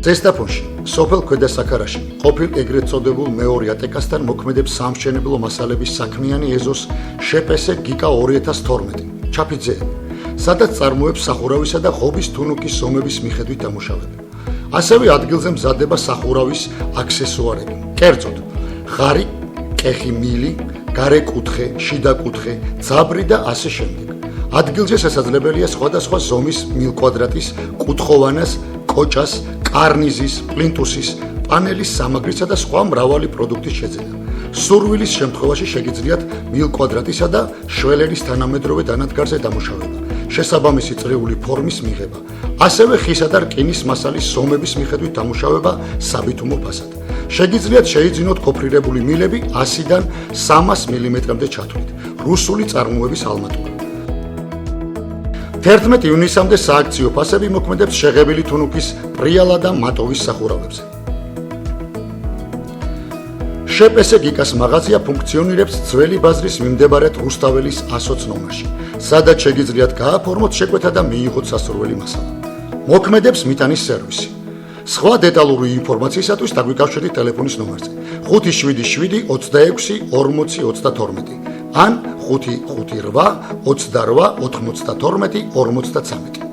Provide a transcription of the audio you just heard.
ზესტაფონში, სოფელ ქვედა საქარაში, ყოფილ ეგრეთ წოდებულ მეორე ატეკასთან მოქმედებს სამშენებლო მასალების საქმიანი ეზოს შპს გიკა 2012, ჩაფიძეები, სადაც წარმოებს სახურავისა და ღობის თუნუქის ზომების მიხედვით დამუშავება. ასევე ადგილზე მზადდება სახურავის აქსესუარები, კერძოდ, ღარი, კეხი მილი, გარე კუთხე, შიდა კუთხე, ძაბრი და ასე შემდეგ. ადგილზე შესაძლებელია სხვადასხვა ზომის მილკვადრატის, კუთხოვანას, კოჭას, კარნიზის, პლინტუსის, პანელის სამაგრისა და სხვა მრავალი პროდუქტის შეძენა. სურვილის შემთხვევაში შეგიძლიათ მილკვადრატისა და შველერის თანამედროვე დანადგარზე დამუშავება, შესაბამისი წრიული ფორმის მიღება, ასევე ხისა და რკინის მასალის ზომების მიხედვით დამუშავება საბითუმო ფასად. შეგიძლიათ შეიძინოთ გოფრირებული მილები 100-დან 300 მმ-მდე ჩათვლით, რუსული წარმოების ალმატურა. 11 ივნისამდე სააქციო ფასები მოქმედებს შეღებილი თუნუქის პრიალა და მატოვის სახურავებზე. შპს გიკას მაღაზია ფუნქციონირებს ძველი ბაზრის მიმდებარედ რუსთაველის 120 ნომერში, სადაც შეგიძლიათ გააფორმოთ შეკვეთა და მიიღოთ სასურველი მასალა. მოქმედებს მიტანის სერვისი. სხვა დეტალური ინფორმაციისათვის დაგვიკავშირდით ტელეფონის ნომერზე 577 26 40 32 ან 558 28 92 53.